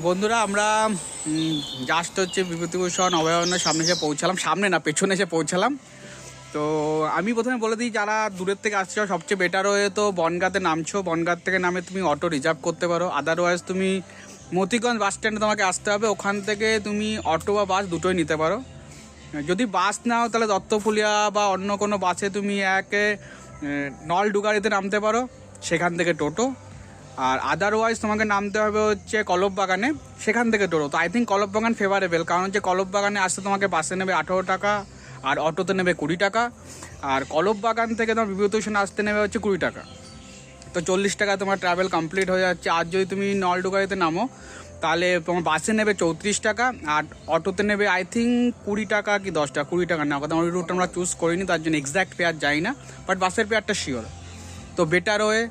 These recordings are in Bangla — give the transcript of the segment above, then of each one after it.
বন্ধুরা আমরা জাস্ট হচ্ছে বিভূতিভূষণ অভয়ারণ্যের সামনে এসে পৌঁছালাম, সামনে না পেছনে এসে পৌঁছালাম। তো আমি প্রথমে বলে দিই, যারা দূরের থেকে আসছো সবচেয়ে বেটার হয়ে তো বনগাঁতে নামছো, বনগাঁ থেকে নামে তুমি অটো রিজার্ভ করতে পারো। আদারওয়াইজ তুমি মতিগঞ্জ বাস স্ট্যান্ডে তোমাকে আসতে হবে, ওখান থেকে তুমি অটো বা বাস দুটোই নিতে পারো। যদি বাস নাও তাহলে দত্তফুলিয়া বা অন্য কোনো বাসে তুমি একে নলডুগারিতে নামতে পারো, সেখান থেকে টোটো। আর আদারওয়াইজ তোমাকে নামতে হবে হচ্ছে কলববাগানে, সেখান থেকে টোটো। তো আই থিঙ্ক কলববাগান ফেভারেবল, কারণ হচ্ছে কলববাগানে আসতে তোমাকে বাসে নেবে 18 টাকা আর অটোতে নেবে 20 টাকা। আর কলববাগান থেকে তোমার বিভূতিভূষণ আসতে নেবে হচ্ছে 20 টাকা। তো 40 টাকা তোমার ট্রাভেল কমপ্লিট হয়ে যাচ্ছে। আর যদি তুমি নলডুগারিতে নামো তাহলে তোমার বাসে নেবে 34 টাকা আর অটোতে নেবে আই থিঙ্ক 20 টাকা কি 10 টাকা, 20 টাকা না, কথা আমার রুট আমরা চুজ করিনি, তার জন্য এক্স্যাক্ট পেয়ার যাই না, বাট বাসের পেয়ারটা শিওর। তো বেটার হয়ে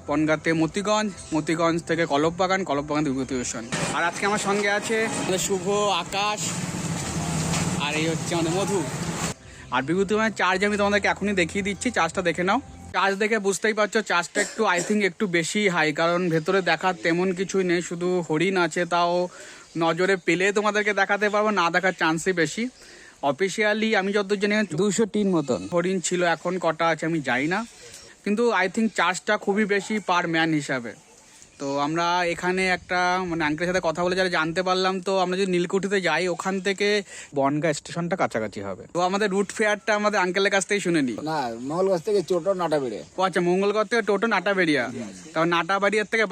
বনগাঁতে মতিগঞ্জ থেকে কলববাগান থেকে বিভূতিভূষণ। আর আজকে আমার সঙ্গে আছে শুভ, আকাশ আর এই হচ্ছে আমাদের মধু। আর বিভূতিভূষণের চার্জ আমি তোমাদেরকে এখনই দেখিয়ে দিচ্ছি, চার্জটা দেখে নাও। চার্জ দেখে বুঝতেই পারছো চার্জটা একটু আই থিঙ্ক একটু বেশি হাই, কারণ ভেতরে দেখার তেমন কিছুই নেই, শুধু হরিণ আছে, তাও নজরে পেলে তোমাদেরকে দেখাতে পারবো, না দেখার চান্সই বেশি। অফিসিয়ালি আমি যতদূর জানি 203 মতন হরিণ ছিল, এখন কটা আছে আমি জানি না, কিন্তু আই থিঙ্ক চার্জটা খুবই বেশি পার ম্যান হিসাবে। তো আমরা এখানে একটা মানে আঙ্কেলের সাথে কথা বলে যারা জানতে পারলাম, তো আমরা যদি নীলকুঠিতে যাই ওখান থেকে বনগাঁ স্টেশনটা কাছাকাছি হবে। তো আমাদের রুট ফেয়ারটা আমাদের আঙ্কেলের কাছ থেকে শুনে নিই। না, মঙ্গলগঞ্জ থেকে টোটো নাটাবেড়িয়া। ও আচ্ছা, মঙ্গলগঞ্জ থেকে টোটো নাটাবেড়িয়া, তারপর নাটাবাড়িয়ার থেকে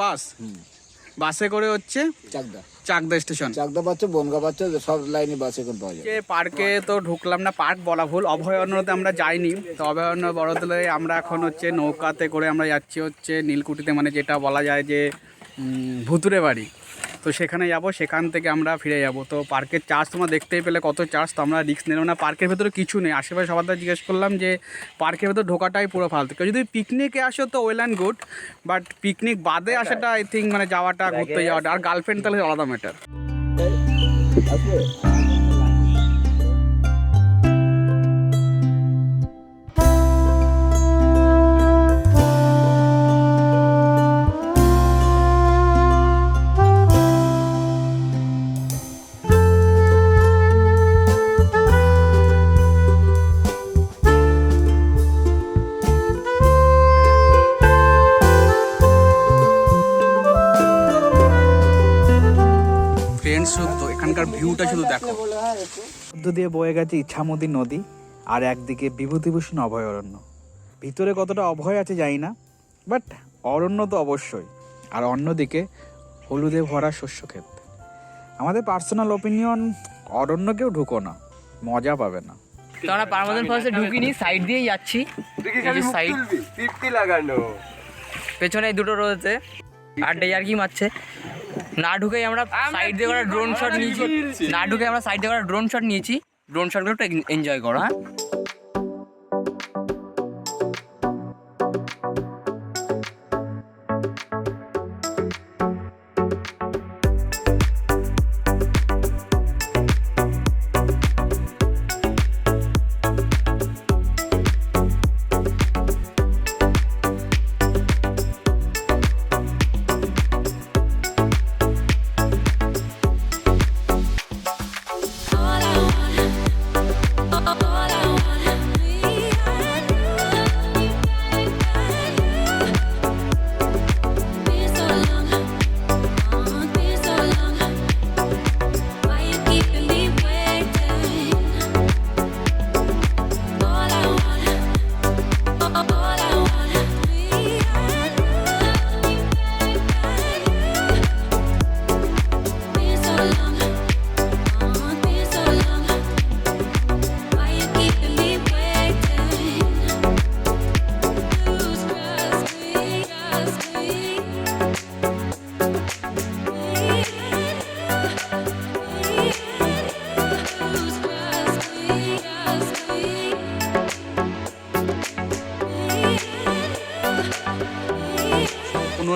বাসে করে হচ্ছে চাকদা স্টেশন, চাকদা পাচ্ছে, বনগাঁ পাচ্ছে, সব লাইনে বাস এখন পাওয়া যায়। পার্কে তো ঢুকলাম না, পার্ক বলা ভুল, অভয়ারণ্যতে আমরা যাইনি। তো অভয়ারণ্য বড়দলে আমরা এখন হচ্ছে নৌকাতে করে আমরা যাচ্ছি হচ্ছে নীলকুঠিতে, মানে যেটা বলা যায় যে ভুতুরে বাড়ি। তো সেখানে যাব, সেখান থেকে আমরা ফিরে যাব। তো পার্কের চার্জ তোমরা দেখতেই পেলে কত চার্জ, তো আমরা রিস্ক নিলাম না। পার্কের ভেতরে কিছু নেই, আশেপাশে সবার জিজ্ঞেস করলাম যে পার্কের ভেতর ঢোকাটাই পুরো ফালতু। কেউ যদি পিকনিকে আসো তো well and good, but picnic বাদে আসাটা আই থিঙ্ক মানে যাওয়াটা, ঘুরতে যাওয়াটা, আর গার্লফ্রেন্ড তাহলে আলাদা ম্যাটার। এখানকার ভিউটা শুধু দেখো, মধ্য দিয়ে বয়ে গেছে ইছামতি নদী, আর একদিকে বিভূতিভূষণ অভয়ারণ্য। ভিতরে কতটা অভয় আছে জানি না, বাট অরণ্য তো অবশ্যই। আর অন্যদিকে হলুদে ভরা শস্য ক্ষেত। আমাদের পার্সোনাল ওপিনিয়ন, অরণ্য কেউ ঢুকো না, মজা পাবে না। তো আমরা পারমাদান ফরেস্টে ঢুকিনি, সাইড দিয়েই যাচ্ছি। সাইড লাগানো পেছনে দুটো রয়েছে, আড্ডে আর কি মারছে। না ঢুকেই আমরা সাইড দিয়ে করা ড্রোন শট নিয়েছি, ড্রোন শটগুলো একটু এনজয় করো। হ্যাঁ,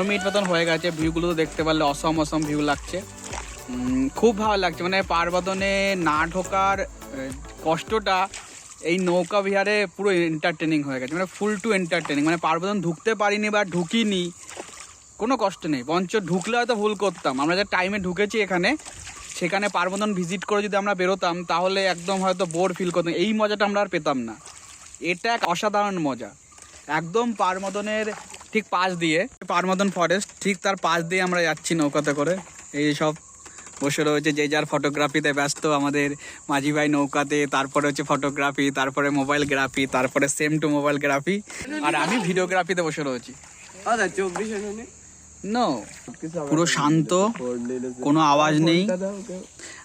মিনিট মতন হয়ে গেছে। ভিউগুলো তো দেখতে পারলে অসম ভিউ লাগছে, খুব ভালো লাগছে। মানে পারবাদনে না ঢোকার কষ্টটা এই নৌকা বিহারে পুরো এন্টারটেনিং হয়ে গেছে, মানে ফুল টু এন্টারটেনিং। মানে পারবাদন ঢুকতে পারিনি বা ঢুকিনি, কোনো কষ্ট নেই, বঞ্চ ঢুকলে হয়তো ভুল করতাম। আমরা যে টাইমে ঢুকেছি এখানে, সেখানে পারমদন ভিজিট করে যদি আমরা বেরোতাম তাহলে একদম হয়তো বোর ফিল করতাম, এই মজাটা আমরা আর পেতাম না। এটা এক অসাধারণ মজা। একদম পারমদনের ঠিক পাশ দিয়ে, পারমাদন ফরেস্ট ঠিক তার পাশ দিয়ে আমরা যাচ্ছি নৌকাতে করে। এই সব বসে রয়েছে, যে যার ফটোগ্রাফিতে ব্যস্ত। আমাদের মাঝি ভাই নৌকাতে, তারপরে হচ্ছে ফটোগ্রাফি, তারপরে মোবাইল গ্রাফি, তারপরে সেম টু মোবাইল গ্রাফি, আর আমি ভিডিওগ্রাফিতে বসে রয়েছি। নো, পুরো শান্ত, কোনো আওয়াজ নেই।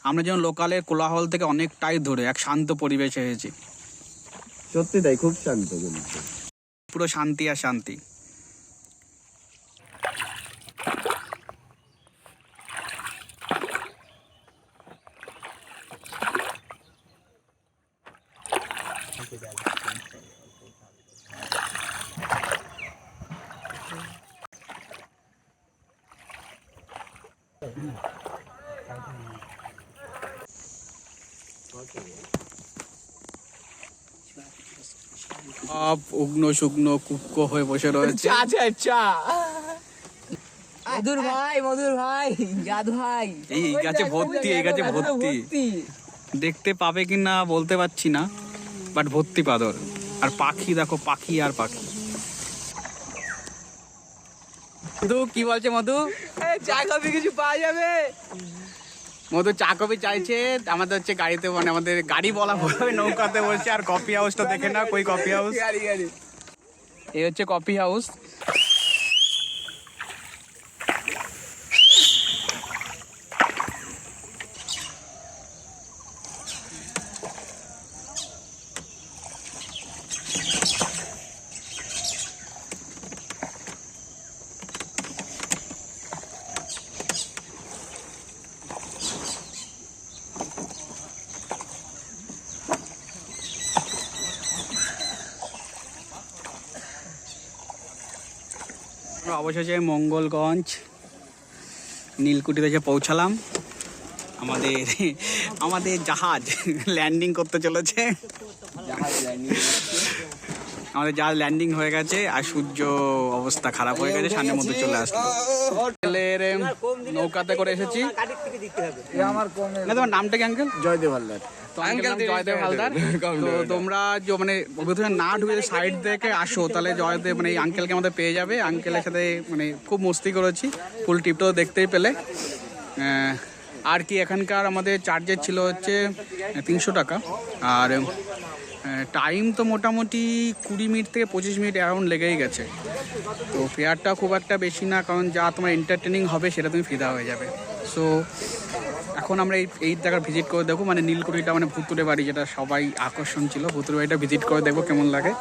আমরা যেন লোকালের কোলাহল থেকে অনেকটাই ধরে এক শান্ত পরিবেশে এসেছি। সত্যি তাই, খুব শান্ত, পুরো শান্তি আর শান্তি। সব উগ্নো শুকনো কুক্কো হয়ে বসে রয়েছে। মধুর ভাই, জাদু ভাই, এই গাছে ভর্তি, এই গাছে ভর্তি। দেখতে পাবে কিনা বলতে পারছি না, বাট ভর্তি পাথর। আর পাখি দেখো, পাখি আর পাখি। মধু কি বলছে? মধু চা কফি কিছু পাওয়া যাবে? মধু চা কফি চাইছে। আমাদের হচ্ছে গাড়িতে, মানে আমাদের গাড়ি বলা হবে, নৌকাতে বসে। আর কফি হাউসটা দেখে না, কই কফি হাউস? এই হচ্ছে কফি হাউস। অবশেষে মঙ্গলগঞ্জ নীলকুঠিতে এসে পৌঁছালাম। আমাদের জাহাজ ল্যান্ডিং করতে চলেছে। আমাদের জাহাজ ল্যান্ডিং হয়ে গেছে, আর সূর্য অবস্থা খারাপ হয়ে গেছে, সামনের মধ্যে চলে আসলো। নৌকাতে করে এসেছি। তোমার নামটা কি আঙ্কেল? জয়দেব হালদার। জয়দেব হালদার। তো তোমরা মানে না ঢুকে সাইড থেকে আসো, তাহলে জয়দেব মানে এই আঙ্কেলকে আমাদের পেয়ে যাবে। আঙ্কেলের সাথে মানে খুব মস্তি করেছি, ফুল টিপটাও দেখতেই পেলে। আর কি, এখানকার আমাদের চার্জেস ছিল হচ্ছে 300 টাকা। আর টাইম তো মোটামুটি 20 মিনিট থেকে 25 মিনিট অ্যারাউন্ড লেগেই গেছে। তো ফেয়ারটা খুব একটা বেশি না, কারণ যা তোমার এন্টারটেনিং হবে সেটা তুমি ফিদা হয়ে যাবে। সো এখন আমরা এই জায়গার ভিজিট করে দেখবো, মানে নীলকুঠিটা, মানে ভুতুরে বাড়ি, যেটা সবাই আকর্ষণ ছিল। ভুতুরে বাড়িটা ভিজিট করে দেখবো কেমন লাগে।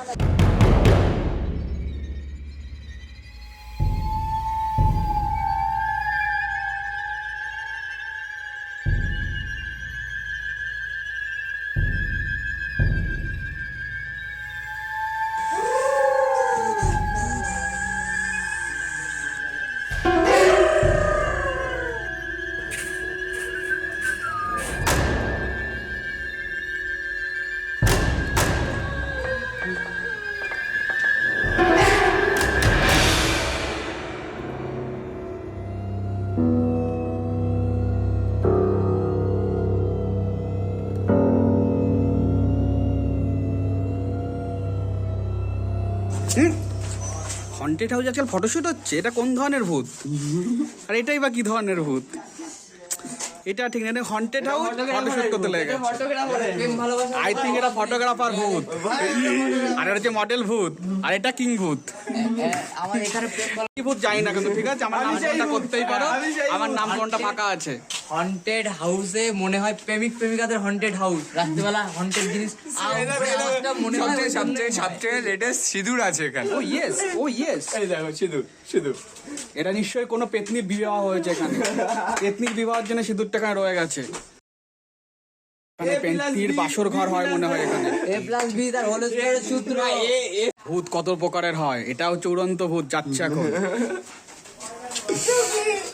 হন্টেড হাউস আজকাল ফটোশুট হচ্ছে, এটা কোন ধরনের ভূত? আর এটাই বা কি ধরনের ভূত? এটা ঠিক না, হন্টেড হাউস ফটোশুট করতে লেগে গেছে। আই থিঙ্ক এটা ফটোগ্রাফার ভূত, আর এটা হচ্ছে মডেল ভূত, আর এটা কিং ভূত। আমার এখানে কি ভূত জানি না, কিন্তু ঠিক আছে, আমার নামকরণটা করতেই পারো। আমার নামকরণটা ফাঁকা আছে। হন্টেড হাউসে মনে হয় প্রেমিক প্রেমিকাদের হন্টেড হাউস, রাত্রিবেলা হন্টেড জিনিস মনে হয়। সবচেয়ে লেটেস্ট সিঁদুর আছে এখানে। ও ইয়েস, ও ইয়েস, এই দেখো সিঁদুর। এটা নিশ্চয়ই কোনো পেতনির বিবাহ হয়েছে এখানে। পেতনির বিবাহের জন্য সিঁদুরটা এখানে রয়ে গেছে। পেতনির বাসর ঘর হয় মনে হয় এখানে। A+B তার হোল স্কয়ারের সূত্র। ভূত কত প্রকারের হয়, এটাও চূড়ান্ত ভূত যাচ্ছে এখন।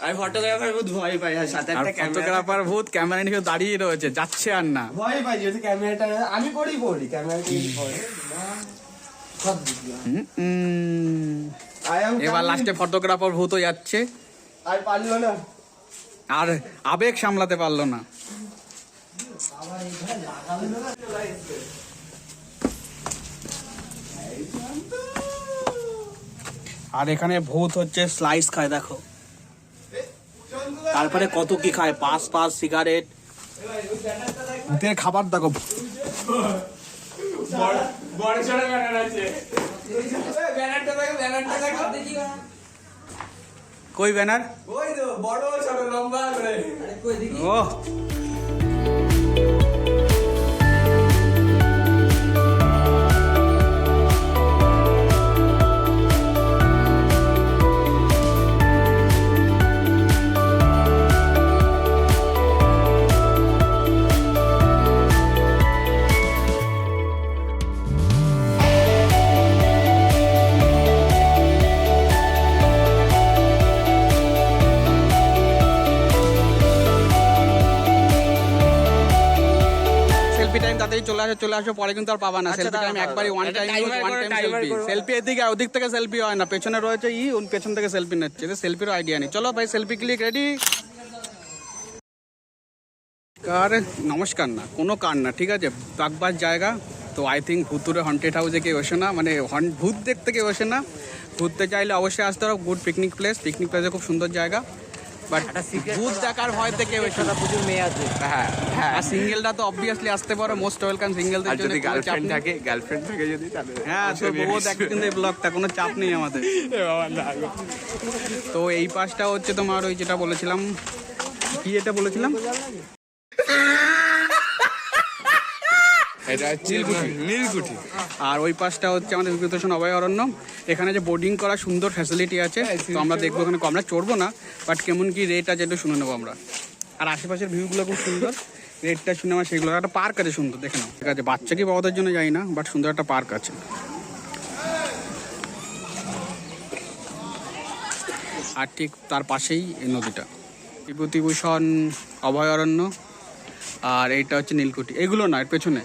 আমি ফটোগ্রাফার ভূত ভয় পাই, আর সাথে একটা ফটোগ্রাফার ভূত ক্যামেরা নিয়ে দাঁড়িয়ে রয়েছে, যাচ্ছে আর না। ভয় পাই যদি ক্যামেরাটা আমি পড়ি ক্যামেরাটা পড়ি। এবার লাস্টে ফটোগ্রাফার ভূত যাচ্ছে আর পারলো না। আর আবেগ সামলাতে পারলো না। আর এখানে ভূত হচ্ছে স্লাইস খায় দেখো, তারপরে কত কি খায়, পাস সিগারেট, ভূতের খাবার দেখো। বড় ছোট ব্যানার আছে। ব্যানারটা দেখো। কই ব্যানার? ওই তো বড় ছোট লম্বা করে। ও চলে আসো পরে কিন্তু আর পাবা না। সেলফি টাইম একবারই ওয়ান টাইম সেলফি। সেলফি এদিকে ওদিক থেকে সেলফি হয় না, পেছনে রয়েছে পেছন থেকে সেলফি নিচ্ছে, সেলফির আইডিয়া নেই। চলো ভাই সেলফি ক্লিক রেডি। কার নমস্কার না, কোনো কার না, ঠিক আছে, বাগবাস জায়গা। তো আই থিঙ্ক ভুতুরে হন্টেড হাউসে কেউ বসে না, মানে ভূত দেখতে কেউ বসে না। ঘুরতে চাইলে অবশ্যই আসতে হবে, গুড পিকনিক প্লেসে খুব সুন্দর জায়গা। বাট ভূত দেখার ভয় থেকে প্রচুর মেয়ে আছে। হ্যাঁ হ্যাঁ, আর সিঙ্গেলটা তো অবভিয়াসলি আসতে পারো, মোস্ট ওয়েলকাম সিঙ্গেলদের জন্য। যদি গার্লফ্রেন্ড থাকে যদি তাহলে হ্যাঁ, তো বহু দেখে কিন্তু এই ব্লগটা কোনো চাপ নেই আমাদের। তো এই পাশটা হচ্ছে তোমার ওই যেটা বলেছিলাম, কি এটা বলেছিলাম, এটা হচ্ছে নীলকুঠি। আর ওই পাশটা হচ্ছে আমাদের বিভূতিভূষণ অভয়ারণ্য। এখানে যে বোর্ডিং করার সুন্দর ফ্যাসিলিটি আছে, তো আমরা দেখবো এখানে। আমরা চড়বো না, বাট কেমন কি রেট আছে একটু শুনে নেবো আমরা। আর আশেপাশের ভিউগুলো খুব সুন্দর, রেটটা শুনে আমার সেগুলো। একটা পার্ক আছে সুন্দর, দেখে নাও। ঠিক আছে, বাচ্চা কি বাবাদের জন্য যাই না, বাট সুন্দর একটা পার্ক আছে। আর ঠিক তার পাশেই এই নদীটা, বিভূতিভূষণ অভয়ারণ্য। আর এইটা হচ্ছে নীলকুঠি, এগুলো না, এর পেছনে।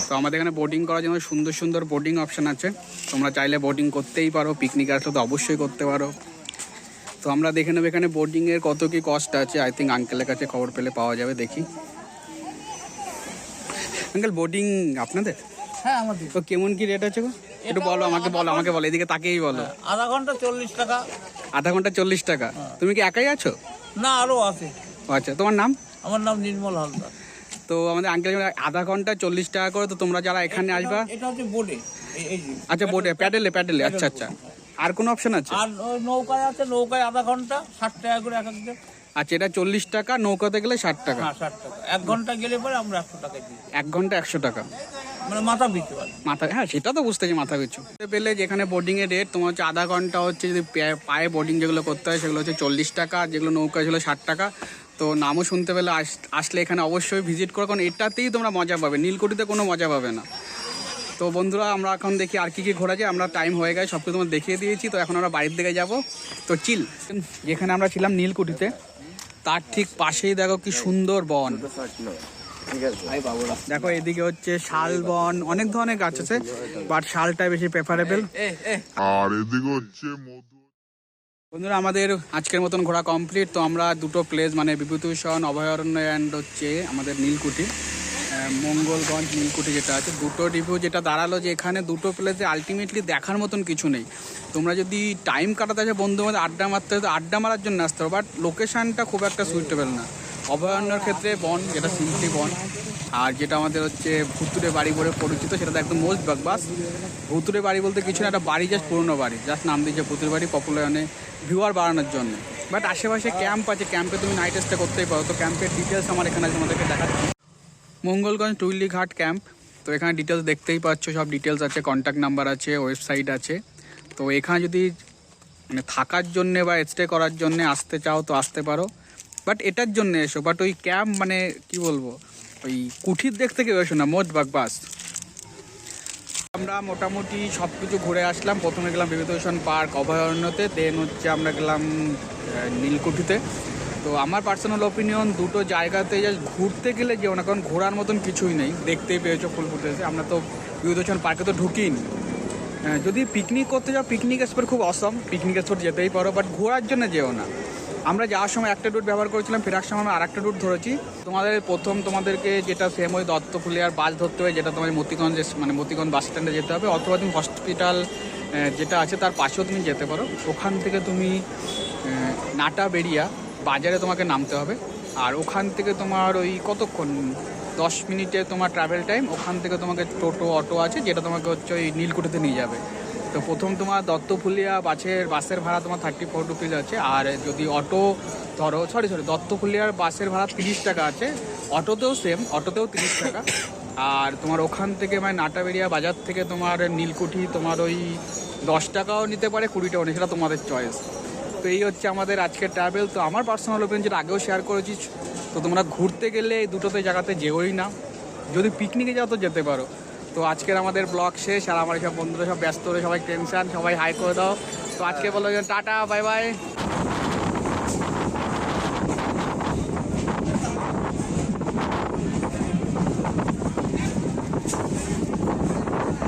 তো আমাদের এখানে বোটিং করার জন্য সুন্দর সুন্দর বোটিং অপশান আছে, তোমরা চাইলে বোটিং করতেই পারো। পিকনিক আসলে তো অবশ্যই করতে পারো। তো আমরা দেখে নেবো এখানে বোটিংয়ের কত কি কস্ট আছে। আই থিঙ্ক আঙ্কেলের কাছে খবর পেলে পাওয়া যাবে, দেখি। আঙ্কেল বোটিং আপনাদের? হ্যাঁ আমাদের। তো কেমন কি রেট আছে গো? একটু বলো, আমাকে বলো, এদিকে তাকেই বলো। আধা ঘন্টা 40 টাকা। আধা ঘন্টা 40 টাকা? তুমি কি একাই আছো? না, আরো আছে। আচ্ছা, তোমার নাম? আমার নাম নির্মল হালদার। তো আমাদের আঙ্কেল আধা ঘন্টা 40 টাকা করে। তো তোমরা যারা এখানে আসবা, এটা হচ্ছে বোটে। আচ্ছা বোটে, প্যাডেলে। আচ্ছা আচ্ছা, আর কোনো অপশন আছে? আর নৌকায় আছে, নৌকায় আধা ঘন্টা 60 টাকা করে এক একজন। আচ্ছা, এটা 40 টাকা, নৌকাতে গেলে 60 টাকা। হ্যাঁ 60 টাকা। 1 ঘন্টা গেলে পরে আমরা 100 টাকা দিই। 1 ঘন্টা 100 টাকা, মানে মাথা পিছু। মাথা, হ্যাঁ সেটা তো বুঝতেছি, মাথা পিছু। পেলে যেখানে বোর্ডিং এর রেট তোমার হচ্ছে আধা ঘন্টা হচ্ছে, যদি পায়ে বোর্ডিং যেগুলো করতে হয় সেগুলো হচ্ছে 40 টাকা, যেগুলো নৌকা ছিল 60 টাকা। তো নামও শুনতে পেলে আসলে এখানে অবশ্যই ভিজিট করো, কারণ এটাতেই তোমরা মজা পাবে, নীলকুঠিতে কোনো মজা পাবে না। তো বন্ধুরা, আমরা এখন দেখি আর কি ঘোরা যায়। আমরা টাইম হয়ে গেছে, সব কিছু তোমার দেখিয়ে দিয়েছি। তো এখন আমরা বাড়ির দিকে যাব। তো চিল, যেখানে আমরা ছিলাম নীলকুঠিতে, তার ঠিক পাশেই দেখো কি সুন্দর বন। দেখো এদিকে হচ্ছে শাল বন, অনেক ধরনের গাছ আছে, বাট শালটাই বেশি প্রেফারেবল। আর এদিকে হচ্ছে বন্ধুরা, আমাদের আজকের মতন ঘোরা কমপ্লিট। তো আমরা দুটো প্লেস, মানে বিভূতিভূষণ অভয়ারণ্য অ্যান্ড হচ্ছে আমাদের নীলকুঠি, মঙ্গলগঞ্জ নীলকুঠি যেটা আছে, দুটো রিভিউ যেটা দাঁড়ালো যে এখানে দুটো প্লেসে আলটিমেটলি দেখার মতন কিছু নেই। তোমরা যদি টাইম কাটাতে আসে বন্ধু মধ্যে আড্ডা মারতে হয়, তো আড্ডা মারার জন্য আসতে হবে, বাট লোকেশানটা খুব একটা সুইটেবল না। অভয়ারণ্যের ক্ষেত্রে বন, যেটা সিম্পলি বন, আর যেটা আমাদের হচ্ছে ভুতুরে বাড়ি বলে পরিচিত, সেটা তো একদম মোস্ট বাস। ভুতুরে বাড়ি বলতে কিছু না, একটা বাড়ি, জাস্ট পুরোনো বাড়ি, জাস্ট নাম দিয়েছে ভুতুরে বাড়ি, পপুলারে ভিউয়ার বাড়ানোর জন্য। বাট আশেপাশে ক্যাম্প আছে, ক্যাম্পে তুমি নাইট স্টে করতেই পারো। তো ক্যাম্পের ডিটেলস আমার এখানে তোমাদেরকে দেখাচ্ছি। মঙ্গলগঞ্জ টুইলি ঘাট ক্যাম্প। তো এখানে ডিটেলস দেখতেই পাচ্ছ, সব ডিটেলস আছে, কন্ট্যাক্ট নাম্বার আছে, ওয়েবসাইট আছে। তো এখানে যদি মানে থাকার জন্যে বা স্টে করার জন্যে আসতে চাও তো আসতে পারো, বাট এটার জন্য এসো। বাট ওই ক্যাম্প মানে কি বলবো, ওই কুঠির দেখতে কেউ এসো না, মোট বাস। আমরা মোটামুটি সব কিছু ঘুরে আসলাম। প্রথমে গেলাম বিভূতিভূষণ পার্ক অভয়ারণ্যতে, দেন হচ্ছে আমরা গেলাম নীলকুঠিতে। তো আমার পার্সোনাল ওপিনিয়ন, দুটো জায়গাতে জাস্ট ঘুরতে গেলে যেও না, কারণ ঘোরার মতন কিছুই নেই। দেখতেই পেয়েছো ফুল ফুটেছে। আমরা তো বিভূতিভূষণ পার্কে তো ঢুকিনি, যদি পিকনিক করতে যাও পিকনিক স্পট খুব অসম, পিকনিক স্পট যেতেই পারো, বাট ঘোরার জন্য যেও না। আমরা যাওয়ার সময় একটা রুট ব্যবহার করেছিলাম, ফেরার সময় আমরা আরেকটা রুট ধরেছি। তোমাদেরকে যেটা সেম ওই দত্তফুলিয়ার বাস ধরতে হবে, যেটা তোমার মতিগঞ্জ মানে মতিগঞ্জ বাস স্ট্যান্ডে যেতে হবে, অথবা তুমি হসপিটাল যেটা আছে তার পাশেও তুমি যেতে পারো। ওখান থেকে তুমি নাটাবেড়িয়া বাজারে তোমাকে নামতে হবে। আর ওখান থেকে তোমার ওই কতক্ষণ 10 মিনিটে তোমার ট্রাভেল টাইম। ওখান থেকে তোমাকে টোটো অটো আছে যেটা তোমাকে হচ্ছে ওই নীলকুঠিতে নিয়ে যাবে। তো প্রথম তোমার দত্তফুলিয়া বাসের ভাড়া তোমার 34 রুপিস আছে। আর যদি অটো ধরো দত্তফুলিয়ার বাসের ভাড়া 30 টাকা আছে, অটোতেও সেম, অটোতেও 30 টাকা। আর তোমার ওখান থেকে মানে নাটাবেড়িয়া বাজার থেকে তোমার নীলকুঠি তোমার ওই 10 টাকাও নিতে পারে, 20 টাকাও নিতে, সেটা তোমাদের চয়েস। তো এই হচ্ছে আমাদের আজকের ট্রাভেল। তো আমার পার্সোনাল ওপিনিয়ন যেটা আগেও শেয়ার করেছি, তো তোমরা ঘুরতে গেলে এই দুটোতে জায়গাতে যেওই না, যদি পিকনিকে যাও তো যেতে পারো। তো আজকের আমাদের ব্লগ শেষ। আর আমার সব বন্ধুরা সব ব্যস্ত হয়ে সবাই টেনশন, সবাই হাই করে দাও। তো আজকে বলো টাটা, বাই বাই।